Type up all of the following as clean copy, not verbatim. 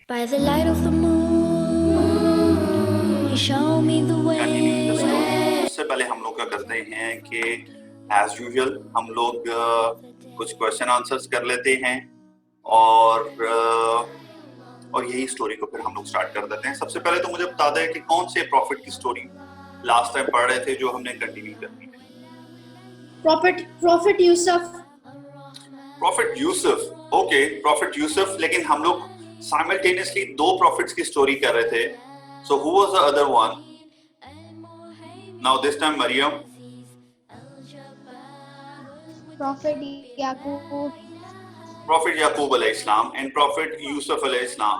By the light of the moon, you show me the way. सबसे पहले हम लोग क्या करते हैं कि एज यूजुअल हम लोग कुछ क्वेश्चन आंसर्स कर लेते हैं और यही स्टोरी को फिर हम लोग स्टार्ट कर देते हैं। सबसे पहले तो मुझे बता दें कि कौन से प्रॉफिट की स्टोरी लास्ट टाइम पढ़ रहे थे जो हमने कंटिन्यू करनी है। Profit Yusuf. Okay, profit Yusuf. लेकिन हम लोग साइमल्टेनियसली दो प्रॉफिट्स की स्टोरी कर रहे थे। So who was the other one? Now this time Maryam. Prophet Yaqub. Prophet Yaqub alayhi salam and Prophet Yusuf alayhi salam.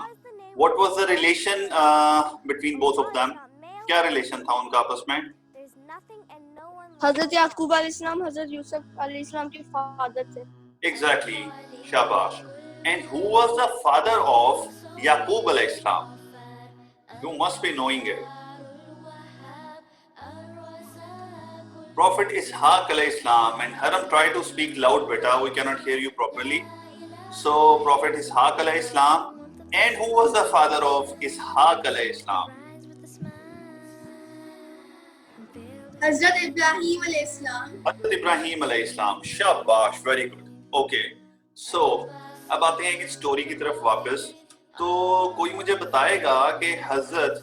What was the relation between both of them? क्या relation था उनका आपस में? हजरत याकूब अलैहिस्सलाम हजरत यूसुफ अलैहिस्सलाम के फादर थे। Exactly, शाबाश। And who was the father of Yaqub alayhi salam? You must be knowing it. Prophet Ishaq alayhi salam. And Haram, try to speak loud, beta. We cannot hear you properly. So Prophet Ishaq alayhi salam. And who was the father of Ishaq alayhi salam? हजरत इब्राहिम अलैहिस्सलाम। हजरत इब्राहिम अलैहिस्सलाम। शाबाश, very good. Okay, सो अब आते हैं कि story की तरफ वापस। तो कोई मुझे बताएगा कि हजरत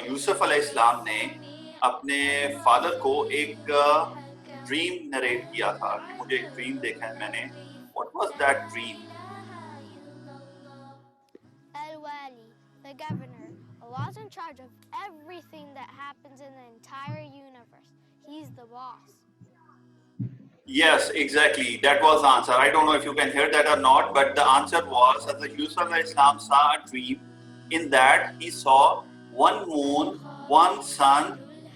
यूसुफ अलैहिस्सलाम ने अपने फादर को एक ड्रीम नरेट किया था कि मुझे एक ड्रीम देखा है मैंने। What was that dream? Al-Wali, the governor, Allah's in charge of everything that happens in the entire universe. He's the boss. Yes, exactly. That was the answer. I don't know if you can hear that or not, but the answer was that Yusuf alayhi salam saw a dream. In that he saw one moon, one sun,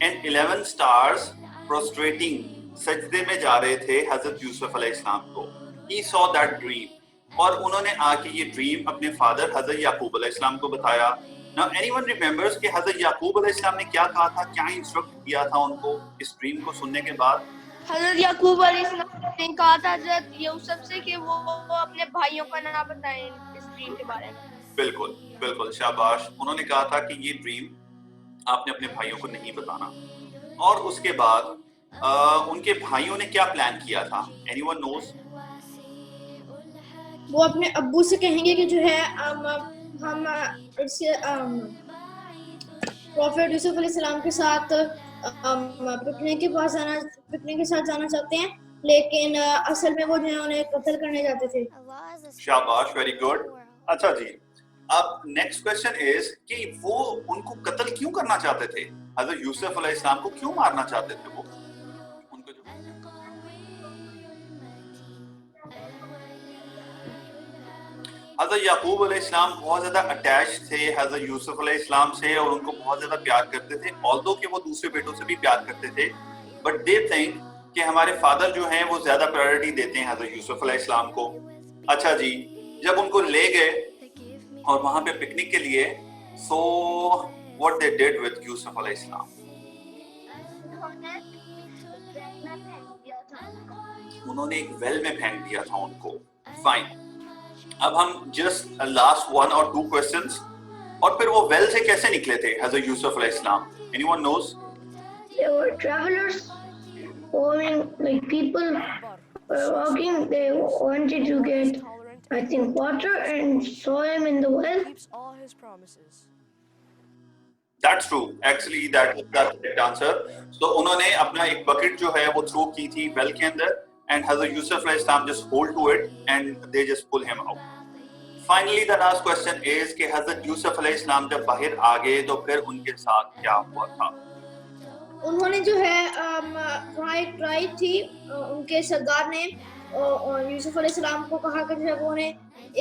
and 11 stars prostrating. सजदे में जा रहे थे हजरत यूसुफ अलैहि सलाम को। He saw that dream. और उन्होंने आके ये ड्रीम अपने फादर हजरत याकूब अलैहिस्सलाम को बताया। Now anyone remembers कि हजरत याकूब अलैहिस्सलाम ने क्या कहा था, क्या इंस्ट्रक्ट किया था उनको इस ड्रीम को सुनने के बाद? हजरत याकूब अलैहिस्सलाम ने कहा था हजरत यूसुफ से कि वो अपने भाइयों को ना बताएं इस ड्रीम के बारे में। बिल्कुल बिल्कुल, शाबाश। उन्होंने कहा था कि ये ड्रीम आपने अपने भाइयों को नहीं बताना। और उसके बाद उनके भाइयों ने क्या प्लान किया था? Anyone nose? वो अपने अब्बू से कहेंगे कि जो है हम प्रॉफिट यूसुफ अलैहिस्सलाम के साथ पिकनिक के साथ जाना चाहते हैं, लेकिन असल में वो जो है उन्हें कत्ल करने जाते थे। शाबाश, वेरी गुड। अच्छा जी, अब नेक्स्ट क्वेश्चन इज कि वो उनको कत्ल क्यों करना चाहते थे? हजरत यूसुफ अलैहिस्सलाम को क्यों मारना चाहते थे वो? उनको जो हजरत याकूब अलैहिस्सलाम बहुत ज्यादा अटैच थे हजरत यूसुफ अलैहिस्सलाम से और उनको बहुत ज्यादा प्यार करते थे। ऑल्दो कि वो दूसरे बेटों से भी प्यार करते थे, बट दे थिंक कि हमारे फादर जो हैं वो ज्यादा प्रायोरिटी देते हैं हजरत यूसुफ अलैहिस्सलाम को। अच्छा जी, जब उनको ले गए और वहां पे पिकनिक के लिए, so what they did with Yusuf अलैहिस्सलाम? उन्होंने एक वेल में फेंक दिया था उनको। फाइन, अब हम जस्ट लास्ट 1 or 2 क्वेश्चंस। और फिर वो वेल से कैसे निकले थे हजरत यूसुफ अलैहिस्सलाम? Anyone nose? They were travelers, following like people were walking. They wanted to get, I think, water and saw him in the well. Keeps all his promises. That's true. Actually, that's the correct answer. So उन्होंने अपना एक bucket जो है वो throw की थी well के अंदर, and Hazrat Yusuf अलैहिस्सलाम just hold to it and they just pull him out. Finally, the last question is कि हजरत यूसुफ अलैहिस्सलाम जब बाहर आ गए तो फिर उनके साथ क्या हुआ था? उन्होंने जो है राइट थी, उनके सरदार ने यूसुफ अलैहिस्सलाम को कहा कि जो है वो उन्हें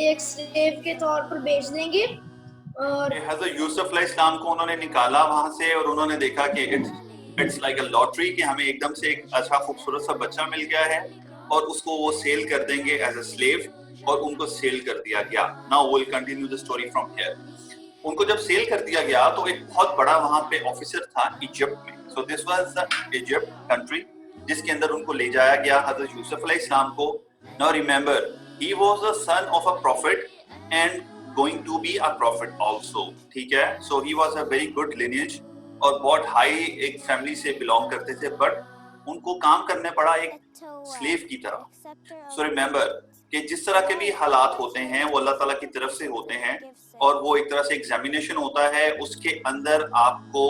एक स्लेव के तौर पर बेच देंगे। और हजरत यूसुफ अलैहिस्सलाम को उन्होंने निकाला वहां से और उन्होंने देखा कि इट्स लाइक अ लॉटरी कि हमें एकदम से एक अच्छा खूबसूरत सा बच्चा मिल गया है और उसको वो सेल कर देंगे एज अ स्लेव, और उनको सेल कर दिया गया। Now will continue the story from here. उनको जब सेल कर दिया गया तो एक बहुत बड़ा वहां पे ऑफिसर था इजिप्ट में। So this was the Egypt country जिसके अंदर उनको ले जाया गया हजरत यूसुफ अलैहिस्सलाम को। Now remember, he was the son of a profit and going to be a prophet also. ٹھیک ہے, so he was a very good lineage اور بہت ہائی ایک فیملی سے belong کرتے تھے, but ان کو کام کرنے پڑا ایک سلیو کی طرح. سو ریمبر کہ جس طرح کے بھی حالات ہوتے ہیں وہ اللہ تعالیٰ کی طرف سے ہوتے ہیں, اور وہ ایک طرح سے ایگزامینیشن ہوتا ہے, اس کے اندر آپ کو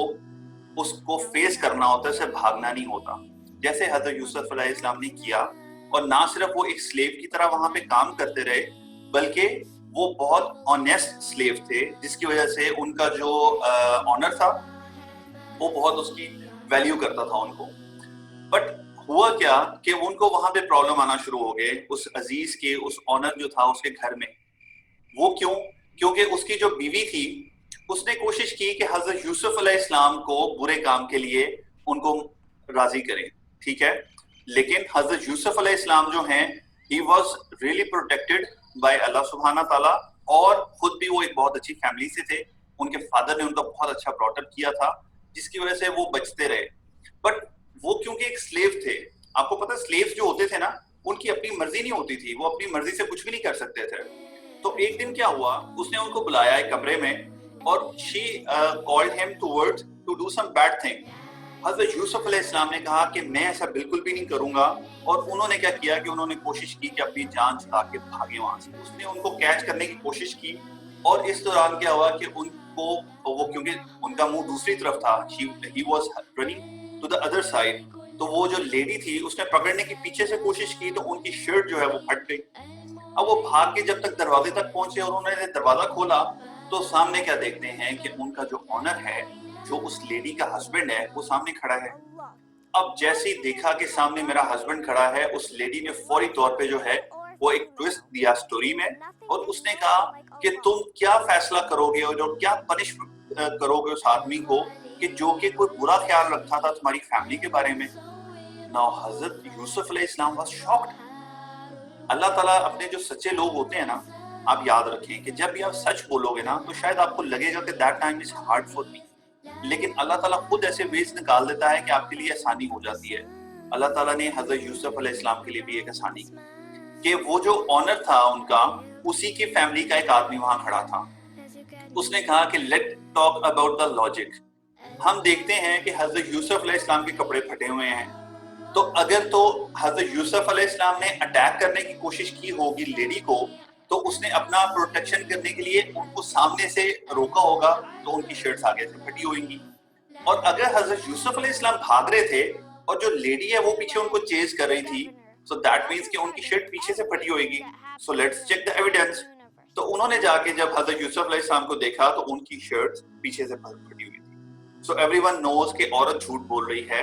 اس کو فیس کرنا ہوتا ہے, اسے بھاگنا نہیں ہوتا, جیسے حضرت یوسف علیہ السلام نے کیا. اور نہ صرف وہ ایک سلیو کی طرح وہاں پہ کام کرتے رہے, بلکہ وہ بہت آنیسٹ سلیو تھے, جس کی وجہ سے ان کا جو آنر تھا وہ بہت اس کی ویلیو کرتا تھا ان کو. بٹ ہوا کیا کہ ان کو وہاں پہ پرابلم آنا شروع ہو گئے اس عزیز کے, اس آنر جو تھا اس کے گھر میں. وہ کیوں؟ کیونکہ اس کی جو بیوی تھی اس نے کوشش کی کہ حضرت یوسف علیہ السلام کو برے کام کے لیے ان کو راضی کریں. ٹھیک ہے, لیکن حضرت یوسف علیہ السلام جو ہیں he was really protected by اللہ سبحانہ تعالیٰ, اور خود بھی وہ ایک بہت اچھی فیملی سے تھے. ان کے فادر نے ان کا بہت اچھا براٹ اپ کیا تھا, جس کی وجہ سے وہ بچتے رہے. بٹ وہ کیونکہ ایک سلیو تھے, آپ کو پتا سلیوز جو ہوتے تھے نا, ان کی اپنی مرضی نہیں ہوتی تھی, وہ اپنی مرضی سے کچھ بھی نہیں کر سکتے تھے. تو ایک دن کیا ہوا, اس نے ان کو بلایا ایک کمرے میں, اور she called him towards to do some bad thing. حضرت یوسف علیہ السلام نے کہا کہ میں ایسا بالکل بھی نہیں کروں گا, اور انہوں نے کیا کیا کہ انہوں نے کوشش کی کہ اپنی جان چھڑا کے بھاگے وہاں سے. اس نے ان کو کیچ کرنے کی کوشش کی, اور اس دوران کیا ہوا کہ ان کو وہ کیونکہ ان کا منہ دوسری طرف تھا, he was running to the other side, تو وہ جو لیڈی تھی اس نے پکڑنے کی پیچھے سے کوشش کی, تو ان کی شرٹ جو ہے وہ پھٹ گئی. اب وہ بھاگ کے جب تک دروازے تک پہنچے اور انہوں نے دروازہ کھولا, تو سامنے کیا دیکھتے ہیں کہ ان کا جو آنر ہے, جو اس لیڈی کا ہسبینڈ ہے, وہ سامنے کھڑا ہے. اب جیسے ہی دیکھا کہ سامنے میرا ہسبینڈ کھڑا ہے, اس لیڈی نے فوری طور پہ جو ہے وہ ایک ٹویسٹ دیا سٹوری میں, اور اس نے کہا کہ تم کیا فیصلہ کرو گے اور جو کیا پنش کرو گے اس آدمی کو کہ جو کہ کوئی برا خیال رکھتا تھا تمہاری فیملی کے بارے میں. Now حضرت یوسف علیہ السلام was shocked. اللہ تعالیٰ اپنے جو سچے لوگ ہوتے ہیں نا, آپ یاد رکھیں کہ جب بھی آپ سچ بولو گے نا, تو شاید آپ کو لگے گا کہ that time is hard for me, لیکن اللہ تعالیٰ خود ایسے ویز نکال دیتا ہے کہ آپ کے لیے آسانی ہو جاتی ہے. اللہ تعالیٰ نے حضرت یوسف علیہ السلام کے لیے بھی ایک آسانی کی کہ وہ جو آنر تھا ان کا, اسی کی فیملی کا ایک آدمی وہاں کھڑا تھا. اس نے کہا کہ let talk about the logic. ہم دیکھتے ہیں کہ حضرت یوسف علیہ السلام کے کپڑے پھٹے ہوئے ہیں, تو اگر تو حضرت یوسف علیہ السلام نے اٹیک کرنے کی کوشش کی ہوگی لیڈی کو, تو اس نے اپنا پروٹیکشن کرنے کے لیے ان کو سامنے سے روکا ہوگا, تو ان کی شرٹس آگے سے پھٹی ہوئیں گی. اور اگر حضرت یوسف علیہ السلام بھاگ رہے تھے اور جو لیڈی ہے وہ پیچھے ان کو چیز کر رہی تھی, so that means کہ ان کی شرٹ پیچھے سے پھٹی ہوئے گی. so let's check the evidence. تو انہوں نے جا کے جب حضرت یوسف علیہ السلام کو دیکھا تو ان کی شرٹ پیچھے سے پھٹی ہوئی تھی. so everyone knows کہ عورت جھوٹ بول رہی ہے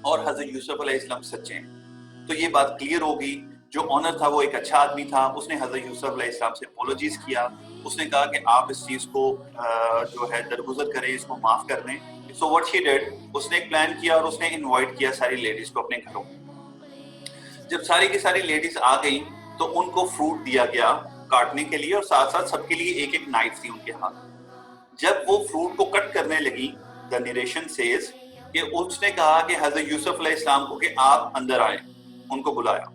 اور حضرت یوسف علیہ السلام سچے ہیں. تو یہ بات کلیئر ہوگی. جو آنر تھا وہ ایک اچھا آدمی تھا, اس نے حضرت یوسف علیہ السلام سے اپولوجیز کیا. اس نے کہا کہ آپ اس چیز کو جو ہے درگزر کریں, اس کو معاف کر دیں. سو واٹ شی ڈیڈ, اس نے ایک پلان کیا اور اس نے انوائٹ کیا ساری لیڈیز کو اپنے گھروں. جب ساری کی ساری لیڈیز آ گئیں تو ان کو فروٹ دیا گیا کاٹنے کے لیے, اور ساتھ ساتھ سب کے لیے ایک ایک نائف تھی ان کے ہاتھ. جب وہ فروٹ کو کٹ کرنے لگی, the narration says کہ اس نے کہا کہ حضرت یوسف علیہ السلام کو کہ آپ اندر آئیں, ان کو بلایا.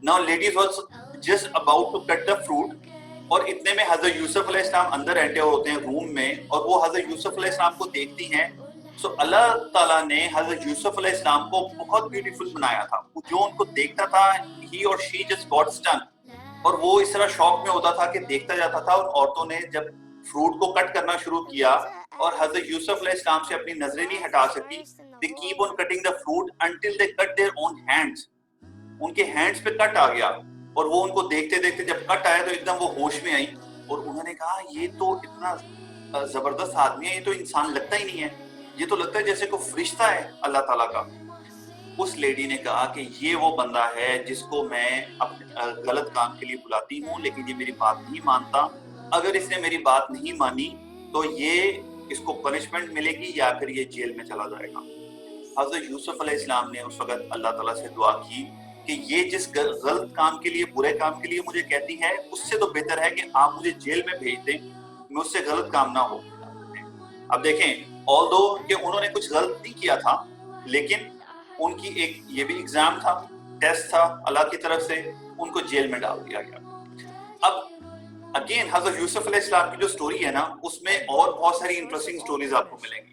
Now ladies was just about to cut the fruit, اور اتنے میں حضرت یوسف علیہ السلام اندر انٹر ہوتے ہیں روم میں, اور وہ حضرت یوسف علیہ السلام کو دیکھتی ہیں. سو اللہ تعالیٰ نے حضرت یوسف علیہ السلام کو بہت بیوٹیفل بنایا تھا. جو ان کو دیکھتا تھا he or she just got stunned, اور وہ اس طرح شوق میں ہوتا تھا کہ دیکھتا جاتا تھا. اور عورتوں نے جب فروٹ کو کٹ کرنا شروع کیا اور حضرت یوسف علیہ السلام سے اپنی نظریں نہیں ہٹا سکی, they keep on cutting the fruit until they cut their own hands. ان کے ہینڈز پہ کٹ آ گیا, اور وہ ان کو دیکھتے دیکھتے جب کٹ آیا تو ایک دم وہ ہوش میں آئی, اور انہوں نے کہا یہ تو اتنا زبردست آدمی ہے, یہ تو انسان لگتا ہی نہیں ہے, یہ تو لگتا ہے جیسے کوئی فرشتہ ہے اللہ تعالیٰ کا. اس لیڈی نے کہا کہ یہ وہ بندہ ہے جس کو میں اپنے غلط کام کے لیے بلاتی ہوں, لیکن یہ میری بات نہیں مانتا. اگر اس نے میری بات نہیں مانی تو یہ اس کو پنشمنٹ ملے گی یا پھر یہ جیل میں چلا جائے گا. حضرت یوسف علیہ السلام نے اس وقت اللہ تعالیٰ سے دعا کی کہ یہ جس غلط کام کے لیے, برے کام کے لیے مجھے کہتی ہے, اس سے تو بہتر ہے کہ آپ مجھے جیل میں بھیج دیں, مجھ سے غلط کام نہ ہو. اب دیکھیں, although کہ انہوں نے کچھ غلط نہیں کیا تھا, لیکن ان کی ایک یہ بھی ایگزام تھا, ٹیسٹ تھا اللہ کی طرف سے, ان کو جیل میں ڈال دیا گیا. اب अगेन हजरत यूसुफ अलैहिस्सलाम की जो स्टोरी है ना, उसमें और बहुत सारी इंटरेस्टिंग स्टोरीज आपको मिलेंगी।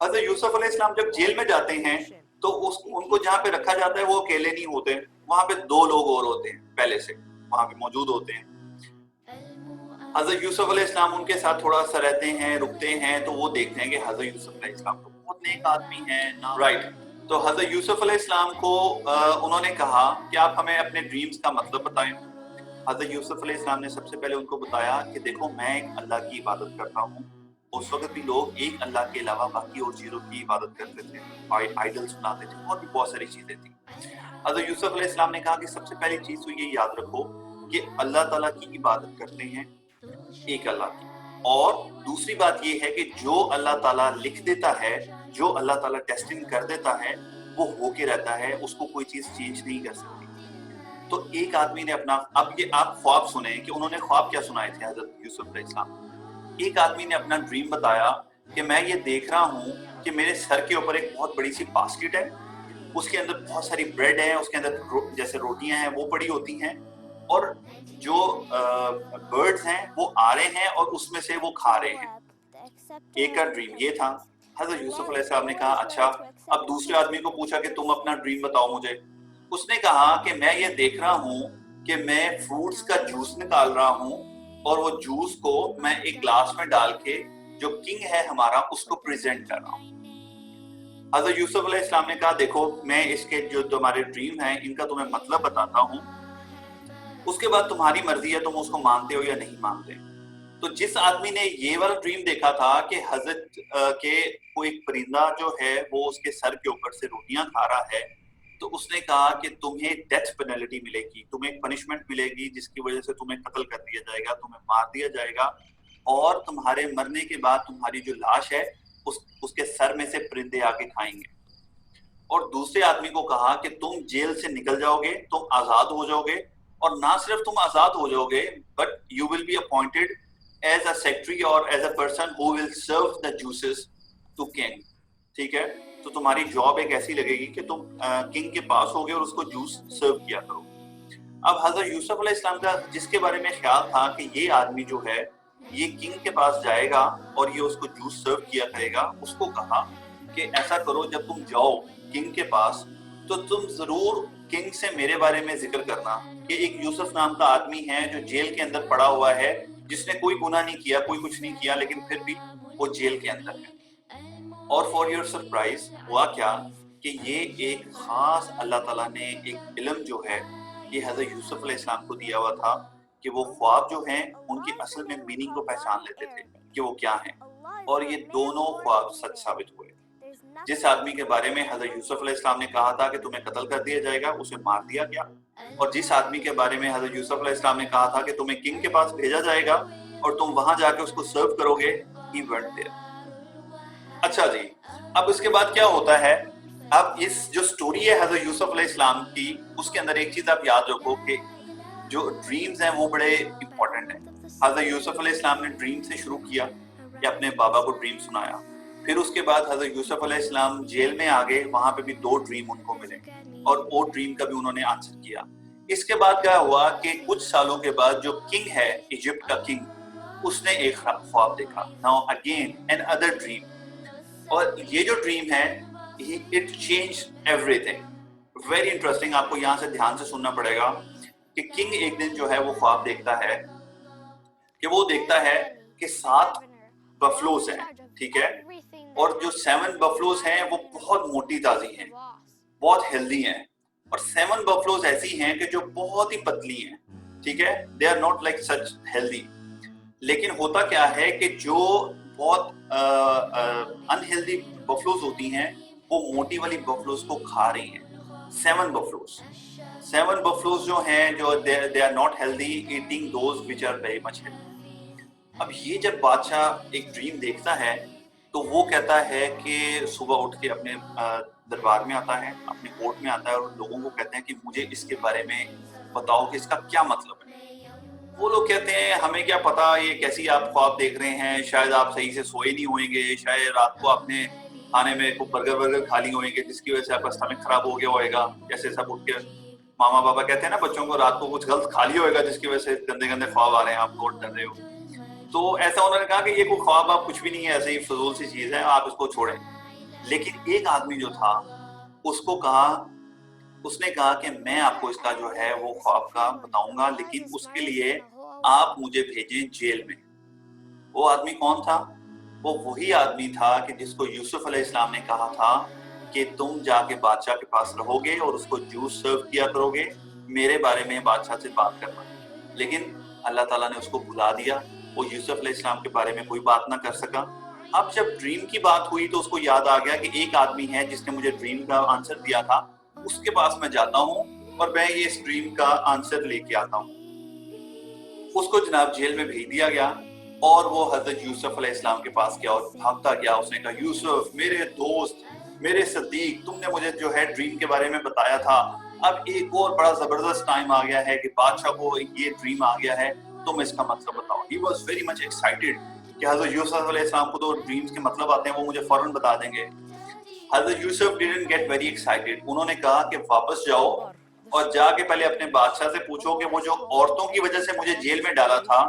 हजरत यूसुफ अलैहिस्सलाम जब जेल में जाते हैं तो उनको जहाँ पे रखा जाता है वो अकेले नहीं होते, वहां पे 2 लोग और होते हैं, पहले से वहां पे मौजूद होते हैं। हजरत यूसुफ अलैहिस्सलाम उनके साथ थोड़ा सा रहते हैं, रुकते हैं, तो वो देखते हैं कि हजरत यूसुफ अलैहिस्सलाम तो बहुत नेक आदमी हैं, राइट। तो हजरत यूसुफ अलैहिस्सलाम को उन्होंने कहा कि आप हमें अपने ड्रीम्स का मतलब बताएं। हजरत यूसुफ अलैहिस्सलाम ने सबसे पहले उनको बताया कि देखो मैं एक अल्लाह की इबादत करता हूँ। उस वक्त भी लोग एक अल्लाह के अलावा बाकी और चीजों की इबादत करते थे, आइडल्स बनाते थे, और भी बहुत सारी चीजें थी। हजरत यूसुफ अलैहिस्सलाम ने कहा कि सबसे पहली चीज तो ये याद रखो कि अल्लाह ताला की इबादत करते हैं एक अल्लाह की, और दूसरी बात ये है कि जो अल्लाह ताला लिख देता है, जो अल्लाह ताला डेस्टिन कर देता है, वो होके रहता है, उसको कोई चीज चेंज नहीं कर सकती। तो एक आदमी ने अपना, अब ये आप ख्वाब सुने कि उन्होंने ख्वाब क्या सुनाए थे हजरत यूसुफ अलैहिस्सलाम। एक आदमी ने अपना ड्रीम बताया कि मैं ये देख रहा हूँ कि मेरे सर के ऊपर एक बहुत बड़ी सी बास्केट है, उसके अंदर बहुत सारी ब्रेड है, उसके अंदर जैसे रोटियां हैं वो पड़ी होती हैं, और जो बर्ड्स हैं वो आ रहे हैं और उसमें से वो खा रहे हैं। एक का ड्रीम ये था। हजरत यूसुफ अलैहिस्सलाम ने कहा अच्छा। अब दूसरे आदमी को पूछा कि तुम अपना ड्रीम बताओ मुझे। उसने कहा कि मैं ये देख रहा हूँ कि मैं फ्रूट्स का जूस निकाल रहा हूँ, और वो जूस को मैं एक ग्लास में डाल के जो किंग है हमारा उसको प्रेजेंट कर रहा हूँ। हजरत यूसुफ अलैहिस्सलाम ने कहा देखो मैं इसके जो तुम्हारे ड्रीम हैं इनका तुम्हें मतलब बताता हूँ, उसके बाद तुम्हारी मर्जी है तुम उसको मानते हो या नहीं मानते। तो जिस आदमी ने ये वाला ड्रीम देखा था कि हजरत के कोई परिंदा जो है वो उसके सर के ऊपर से रोटियां खा रहा है, तो उसने कहा कि तुम्हें डेथ पेनल्टी मिलेगी, तुम्हें पनिशमेंट मिलेगी जिसकी वजह से तुम्हें कत्ल कर दिया जाएगा, तुम्हें मार दिया जाएगा, और तुम्हारे मरने के बाद तुम्हारी जो लाश है उसके सर में से परिंदे आके खाएंगे। और दूसरे आदमी को कहा कि तुम जेल से निकल जाओगे, तुम आजाद हो जाओगे, और ना सिर्फ तुम आजाद हो जाओगे but you will be appointed as a secretary और as a person who will serve the juices to king. ठीक है, तो तुम्हारी जॉब एक ऐसी लगेगी कि तुम किंग के पास होगे और उसको जूस सर्व किया करो। अब हजरत यूसुफ अलैहिस्सलाम का जिसके बारे में ख्याल था कि ये आदमी जो है ये किंग के पास जाएगा और ये उसको जूस सर्व किया करेगा, उसको कहा कि ऐसा करो जब तुम जाओ किंग के पास तो तुम जरूर किंग से मेरे बारे में जिक्र करना कि एक यूसुफ नाम का आदमी है जो जेल के अंदर पड़ा हुआ है, जिसने कोई गुनाह नहीं किया, कोई कुछ नहीं किया, लेकिन फिर भी वो जेल के अंदर है। और फॉर योर सरप्राइज हुआ क्या कि ये एक खास अल्लाह ताला ने एक इल्म जो है ये हजरत यूसुफ अलैहिस्सलाम को दिया हुआ था कि वो ख्वाब जो हैं उनकी असल में मीनिंग को पहचान लेते थे कि वो क्या हैं, और ये दोनों ख्वाब सच साबित हुए। जिस आदमी के बारे में हजरत यूसुफ अलैहिस्सलाम ने कहा था कि तुम्हें कत्ल कर दिया जाएगा, उसे मार दिया गया, और जिस आदमी के बारे में हजरत यूसुफ अलैहिस्सलाम ने कहा था कि तुम्हें किंग के पास भेजा जाएगा और तुम वहां जाके उसको सर्व करोगे, ही वेंट देयर। अच्छा जी, अब इसके बाद क्या होता है? अब इस जो स्टोरी है हजरत यूसुफ अलैहिस्सलाम की, उसके अंदर एक चीज आप याद रखो कि जो ड्रीम्स हैं वो बड़े इंपॉर्टेंट हैं। हजरत यूसुफ अलैहिस्सलाम ने ड्रीम से शुरू किया कि अपने बाबा को ड्रीम सुनाया, फिर उसके बाद हजरत यूसुफ अलैहिस्सलाम जेल में आ गए, वहां पे भी 2 ड्रीम उनको मिले और वो ड्रीम का भी उन्होंने आंसर किया। इसके बाद क्या हुआ कि कुछ सालों के बाद जो किंग है इजिप्ट का किंग, उसने एक ख्वाब देखा, now again another dream, और ये जो ड्रीम है it changed everything. Very interesting, आपको यहाँ से ध्यान से सुनना पड़ेगा कि किंग एक दिन जो है वो ख्वाब देखता है कि वो देखता है कि 7 बफलोस हैं, ठीक है, और जो 7 बफलोस हैं वो बहुत मोटी ताजी हैं, बहुत हेल्दी हैं, और 7 बफलोस ऐसी हैं कि जो बहुत ही पतली हैं, ठीक है, they are not like such healthy. लेकिन होता क्या है कि जो बहुत अनहेल्दी बफलोस होती हैं वो मोटी वाली बफलोस को खा रही हैं। 7 बफलोस जो हैं जो they are not healthy eating those which are very much healthy. अब ये जब बादशाह एक ड्रीम देखता है तो वो कहता है कि सुबह उठ के अपने दरबार में आता है, अपने कोर्ट में आता है, और लोगों को कहते हैं कि मुझे इसके बारे में बताओ कि इसका क्या मतलब है। वो लोग कहते हैं हमें क्या पता, ये कैसी आप ख्वाब देख रहे हैं, शायद आप सही से सोए नहीं होंगे, शायद रात को आपने खाने में कुछ बर्गर खा ली होंगे जिसकी वजह से आपका स्टमक खराब हो गया होगा, जैसे सब उठ के मामा पापा कहते हैं ना बच्चों को रात को कुछ गलत खा लिया होगा जिसकी वजह से गंदे गंदे ख्वाब आ रहे हैं, आप नोट कर रहे हो। तो ऐसा उन्होंने कहा कि ये कोई ख्वाब आप कुछ भी नहीं है, ऐसे ही फजूल सी चीज है, आप इसको छोड़ें। लेकिन एक आदमी जो था उसने कहा कि मैं आपको इसका जो है वो ख्वाब का बताऊंगा, लेकिन उसके लिए आप मुझे भेजें जेल में। वो आदमी कौन था? वो वही आदमी था कि जिसको यूसुफ अलैहिस्सलाम ने कहा था कि तुम जाके बादशाह के पास रहोगे और उसको जूस सर्व किया करोगे, मेरे बारे में बादशाह से बात करना। लेकिन अल्लाह ताला ने उसको भुला दिया, वो यूसुफ अलैहिस्सलाम के बारे में कोई बात ना कर सका। अब जब ड्रीम की बात हुई तो उसको याद आ गया कि एक आदमी है जिसने मुझे ड्रीम का आंसर दिया था, उसके पास मैं जाता हूँ और मैं ये इस ड्रीम का आंसर लेके आता हूँ। उसको जनाब जेल में भेज दिया गया और वो हजरत यूसुफ अलैहिस्सलाम के पास गया और भागता गया। उसने कहा, यूसुफ मेरे दोस्त, मेरे सदीक, तुमने मुझे जो है ड्रीम के बारे में बताया था, अब एक और बड़ा जबरदस्त टाइम आ गया है कि बादशाह को ये ड्रीम आ गया है, तुम इसका मतलब बताओ। He was very much excited कि हजरत यूसुफ अलैहिस्सलाम को तो ड्रीम्स के मतलब आते हैं, वो मुझे फौरन बता देंगे। हजरत Yusuf didn't get very excited. उन्होंने कहा कि वापस जाओ और जाके पहले अपने बादशाह से पूछो कि वो जो औरतों की वजह से मुझे जेल में डाला था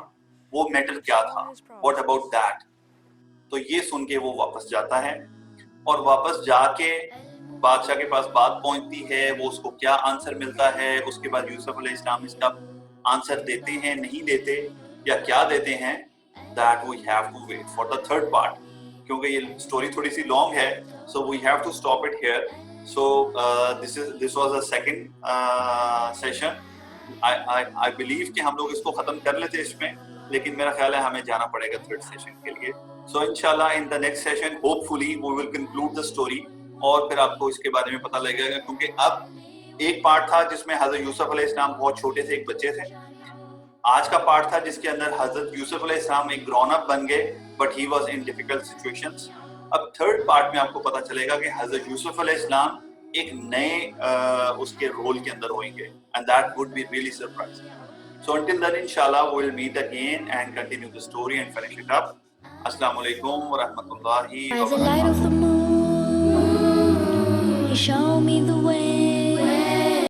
वो मैटर क्या था, व्हाट अबाउट दैट। तो ये सुन के वो वापस जाता है और वापस जाके बादशाह के पास बात पहुंचती है, वो उसको क्या आंसर मिलता है, उसके बाद यूसुफ अलैहिस्सलाम इसका आंसर देते हैं, नहीं देते या क्या देते हैं, that we have to wait for the third part, क्योंकि ये स्टोरी थोड़ी सी लॉन्ग है, so we have to stop it here. So this was a second session. I believe कि हम लोग इसको खत्म कर लेते इसमें, लेकिन मेरा ख्याल है हमें जाना पड़ेगा थर्ड सेशन के लिए। So inshallah in the next session hopefully we will conclude the story और फिर आपको इसके बारे में पता लगेगा, क्योंकि अब एक पार्ट था जिसमें हजरत यूसुफ अलैहिस्सलाम बहुत छोटे से एक बच्चे थे। आज का पार्ट था जिसके अंदर हजरत यूसुफ अलैहिस्सलाम एक ग्रोन अप बन गए, but he was in difficult situations. अब थर्ड पार्ट में आपको पता चलेगा कि हजरत यूसुफ अलैहिस्सलाम एक नए उसके रोल के अंदर होंगे, and that would be really surprising. So until then इंशाल्लाह we will meet again and continue the story and finish it up. अस्सलाम वालेकुम व रहमतुल्लाहि व By the light of the बरकातहू। moon, you show me the way.